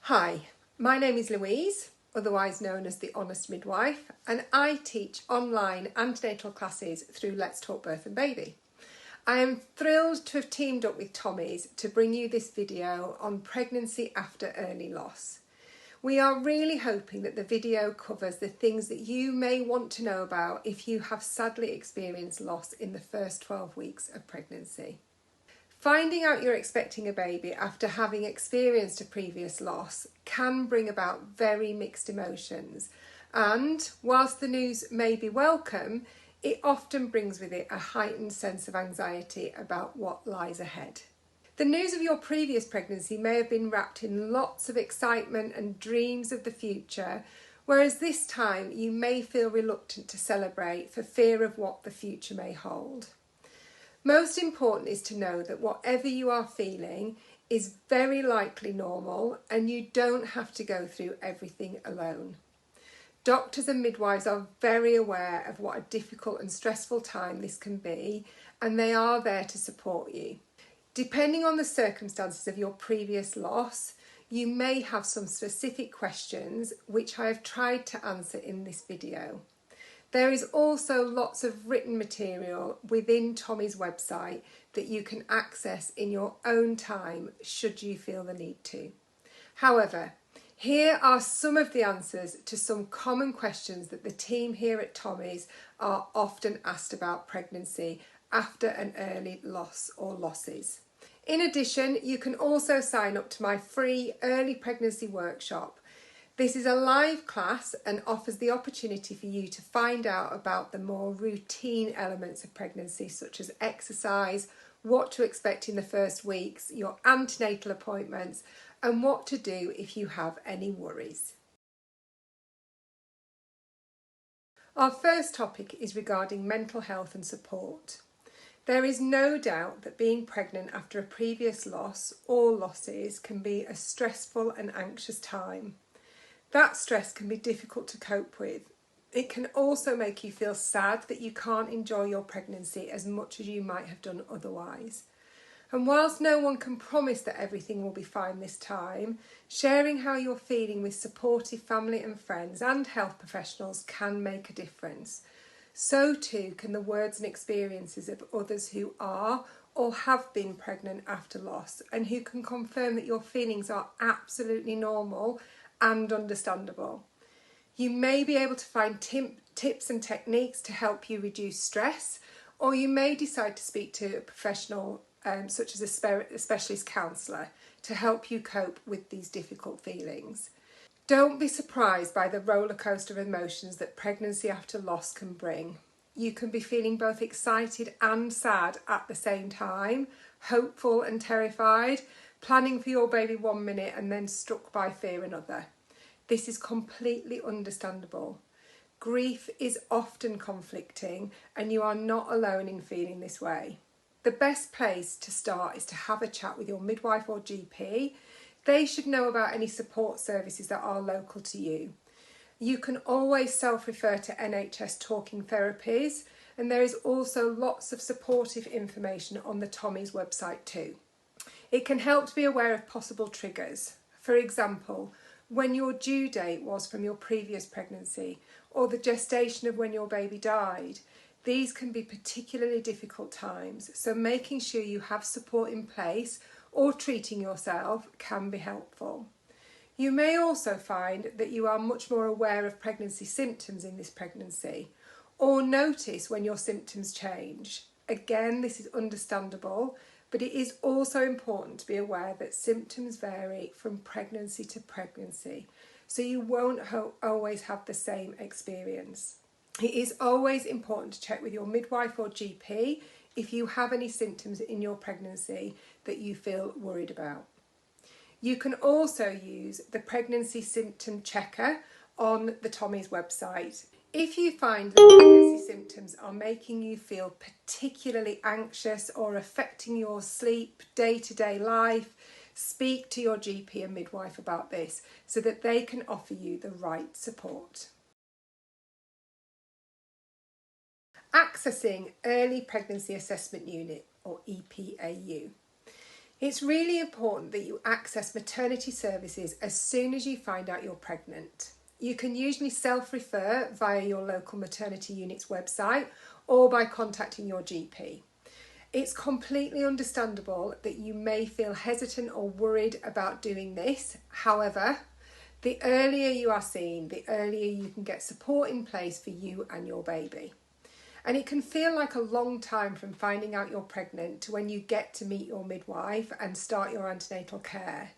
Hi, my name is Louise, otherwise known as the Honest Midwife, and I teach online antenatal classes through Let's Talk Birth and Baby. I am thrilled to have teamed up with Tommy's to bring you this video on pregnancy after early loss. We are really hoping that the video covers the things that you may want to know about if you have sadly experienced loss in the first 12 weeks of pregnancy. Finding out you're expecting a baby after having experienced a previous loss can bring about very mixed emotions, and whilst the news may be welcome, it often brings with it a heightened sense of anxiety about what lies ahead. The news of your previous pregnancy may have been wrapped in lots of excitement and dreams of the future, whereas this time you may feel reluctant to celebrate for fear of what the future may hold. Most important is to know that whatever you are feeling is very likely normal and you don't have to go through everything alone. Doctors and midwives are very aware of what a difficult and stressful time this can be, and they are there to support you. Depending on the circumstances of your previous loss, you may have some specific questions which I have tried to answer in this video. There is also lots of written material within Tommy's website that you can access in your own time should you feel the need to. However, here are some of the answers to some common questions that the team here at Tommy's are often asked about pregnancy after an early loss or losses. In addition, you can also sign up to my free early pregnancy workshop. This is a live class and offers the opportunity for you to find out about the more routine elements of pregnancy, such as exercise, what to expect in the first weeks, your antenatal appointments, and what to do if you have any worries. Our first topic is regarding mental health and support. There is no doubt that being pregnant after a previous loss or losses can be a stressful and anxious time. That stress can be difficult to cope with. It can also make you feel sad that you can't enjoy your pregnancy as much as you might have done otherwise. And whilst no one can promise that everything will be fine this time, sharing how you're feeling with supportive family and friends and health professionals can make a difference. So too can the words and experiences of others who are or have been pregnant after loss and who can confirm that your feelings are absolutely normal and understandable. You may be able to find tips and techniques to help you reduce stress, or you may decide to speak to a professional such as a specialist counsellor to help you cope with these difficult feelings. Don't be surprised by the roller coaster of emotions that pregnancy after loss can bring. You can be feeling both excited and sad at the same time, hopeful and terrified, planning for your baby one minute and then struck by fear another. This is completely understandable. Grief is often conflicting and you are not alone in feeling this way. The best place to start is to have a chat with your midwife or GP. They should know about any support services that are local to you. You can always self-refer to NHS talking therapies, and there is also lots of supportive information on the Tommy's website too. It can help to be aware of possible triggers. For example, when your due date was from your previous pregnancy or the gestation of when your baby died. These can be particularly difficult times, so making sure you have support in place or treating yourself can be helpful. You may also find that you are much more aware of pregnancy symptoms in this pregnancy, or notice when your symptoms change. Again, this is understandable, but it is also important to be aware that symptoms vary from pregnancy to pregnancy, so you won't always have the same experience. It is always important to check with your midwife or GP if you have any symptoms in your pregnancy that you feel worried about. You can also use the pregnancy symptom checker on the Tommy's website. If you find that pregnancy symptoms are making you feel particularly anxious or affecting your sleep, day-to-day life, speak to your GP and midwife about this so that they can offer you the right support. Accessing Early Pregnancy Assessment Unit or EPAU. It's really important that you access maternity services as soon as you find out you're pregnant. You can usually self-refer via your local maternity unit's website or by contacting your GP. It's completely understandable that you may feel hesitant or worried about doing this. However, the earlier you are seen, the earlier you can get support in place for you and your baby. And it can feel like a long time from finding out you're pregnant to when you get to meet your midwife and start your antenatal care.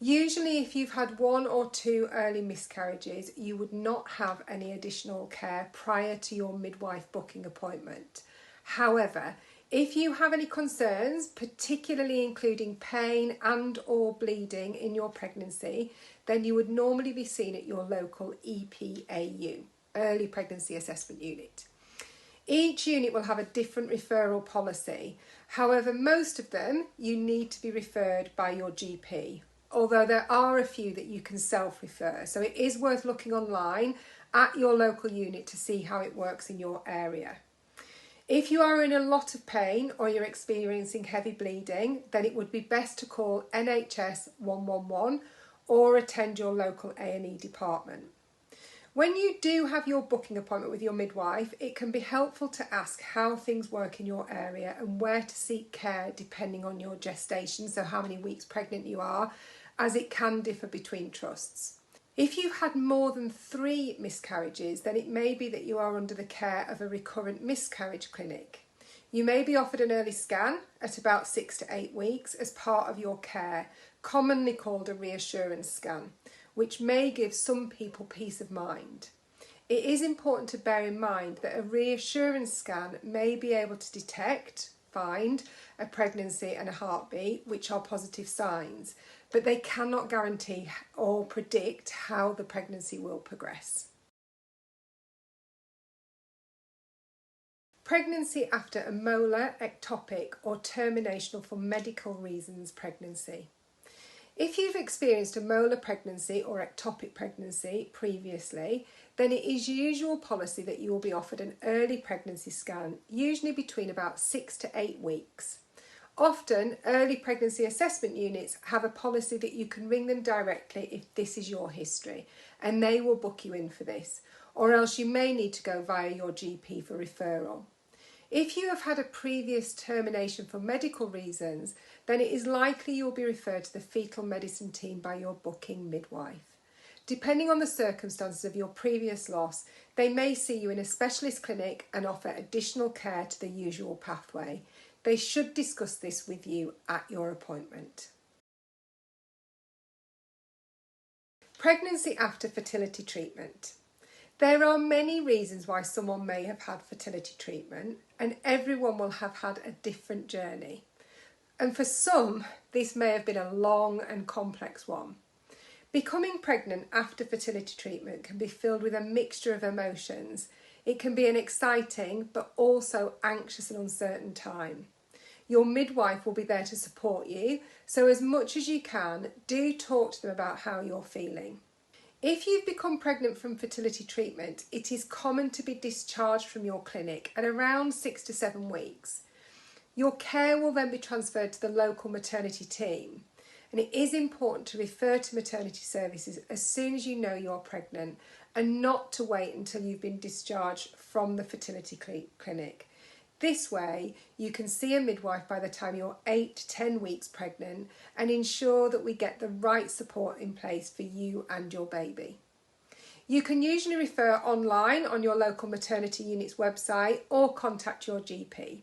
Usually, if you've had 1 or 2 early miscarriages, you would not have any additional care prior to your midwife booking appointment. However, if you have any concerns, particularly including pain and or bleeding in your pregnancy, then you would normally be seen at your local EPAU, Early Pregnancy Assessment Unit. Each unit will have a different referral policy. However, most of them you need to be referred by your GP, although there are a few that you can self-refer. So it is worth looking online at your local unit to see how it works in your area. If you are in a lot of pain or you're experiencing heavy bleeding, then it would be best to call NHS 111 or attend your local A&E department. When you do have your booking appointment with your midwife, it can be helpful to ask how things work in your area and where to seek care depending on your gestation, so how many weeks pregnant you are, as it can differ between trusts. If you've had more than 3 miscarriages, then it may be that you are under the care of a recurrent miscarriage clinic. You may be offered an early scan at about 6 to 8 weeks as part of your care, commonly called a reassurance scan, which may give some people peace of mind. It is important to bear in mind that a reassurance scan may be able to detect, find a pregnancy and a heartbeat, which are positive signs, but they cannot guarantee or predict how the pregnancy will progress. Pregnancy after a molar, ectopic or terminational for medical reasons pregnancy. If you've experienced a molar pregnancy or ectopic pregnancy previously, then it is usual policy that you will be offered an early pregnancy scan, usually between about 6 to 8 weeks. Often, early pregnancy assessment units have a policy that you can ring them directly if this is your history, and they will book you in for this, or else you may need to go via your GP for referral. If you have had a previous termination for medical reasons, then it is likely you will be referred to the fetal medicine team by your booking midwife. Depending on the circumstances of your previous loss, they may see you in a specialist clinic and offer additional care to the usual pathway. They should discuss this with you at your appointment. Pregnancy after fertility treatment. There are many reasons why someone may have had fertility treatment, and everyone will have had a different journey. And for some, this may have been a long and complex one. Becoming pregnant after fertility treatment can be filled with a mixture of emotions. It can be an exciting but also anxious and uncertain time. Your midwife will be there to support you, so as much as you can, do talk to them about how you're feeling. If you've become pregnant from fertility treatment, it is common to be discharged from your clinic at around 6 to 7 weeks. Your care will then be transferred to the local maternity team, and it is important to refer to maternity services as soon as you know you're pregnant and not to wait until you've been discharged from the fertility clinic. This way, you can see a midwife by the time you're 8 to 10 weeks pregnant and ensure that we get the right support in place for you and your baby. You can usually refer online on your local maternity unit's website or contact your GP.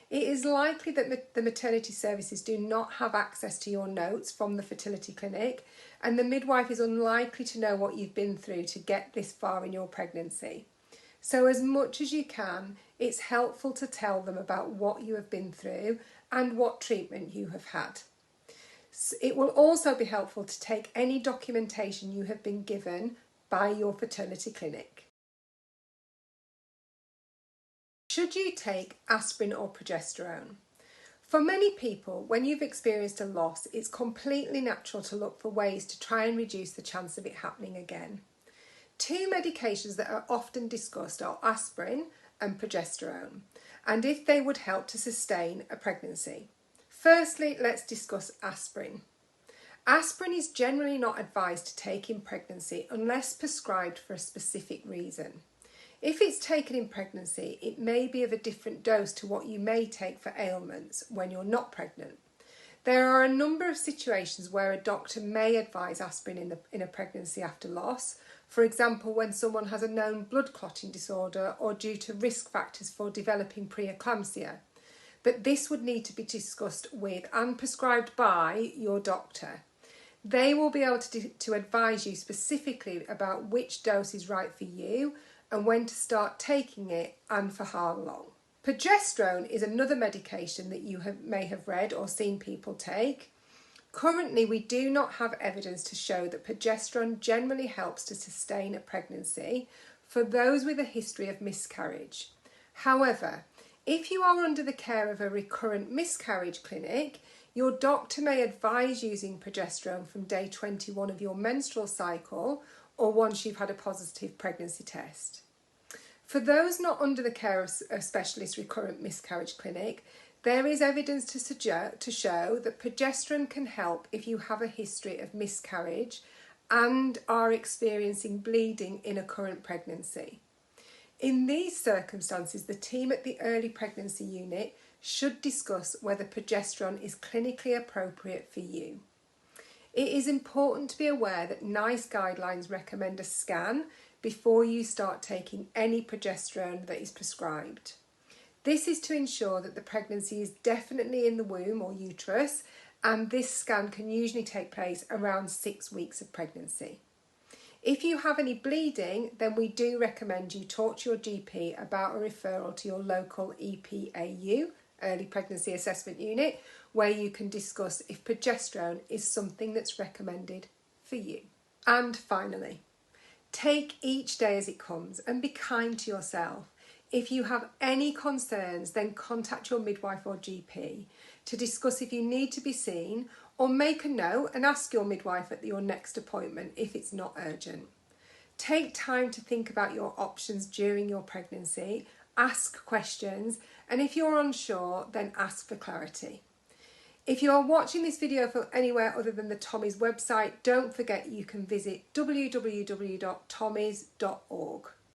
It is likely that the maternity services do not have access to your notes from the fertility clinic, and the midwife is unlikely to know what you've been through to get this far in your pregnancy. So as much as you can, it's helpful to tell them about what you have been through and what treatment you have had. It will also be helpful to take any documentation you have been given by your fertility clinic. Should you take aspirin or progesterone? For many people, when you've experienced a loss, it's completely natural to look for ways to try and reduce the chance of it happening again. 2 medications that are often discussed are aspirin and progesterone, and if they would help to sustain a pregnancy. Firstly, let's discuss aspirin. Aspirin is generally not advised to take in pregnancy unless prescribed for a specific reason. If it's taken in pregnancy, it may be of a different dose to what you may take for ailments when you're not pregnant. There are a number of situations where a doctor may advise aspirin in a pregnancy after loss. For example, when someone has a known blood clotting disorder or due to risk factors for developing preeclampsia. But this would need to be discussed with and prescribed by your doctor. They will be able to advise you specifically about which dose is right for you and when to start taking it and for how long. Progesterone is another medication that you may have read or seen people take. Currently, we do not have evidence to show that progesterone generally helps to sustain a pregnancy for those with a history of miscarriage. However, if you are under the care of a recurrent miscarriage clinic, your doctor may advise using progesterone from day 21 of your menstrual cycle or once you've had a positive pregnancy test. For those not under the care of a specialist recurrent miscarriage clinic, there is evidence to show that progesterone can help if you have a history of miscarriage and are experiencing bleeding in a current pregnancy. In these circumstances, the team at the early pregnancy unit should discuss whether progesterone is clinically appropriate for you. It is important to be aware that NICE guidelines recommend a scan before you start taking any progesterone that is prescribed. This is to ensure that the pregnancy is definitely in the womb or uterus, and this scan can usually take place around 6 weeks of pregnancy. If you have any bleeding, then we do recommend you talk to your GP about a referral to your local EPAU, Early Pregnancy Assessment Unit, where you can discuss if progesterone is something that's recommended for you. And finally, take each day as it comes and be kind to yourself. If you have any concerns, then contact your midwife or GP to discuss if you need to be seen, or make a note and ask your midwife at your next appointment if it's not urgent. Take time to think about your options during your pregnancy, ask questions, and if you're unsure, then ask for clarity. If you are watching this video from anywhere other than the Tommy's website, don't forget you can visit www.tommys.org.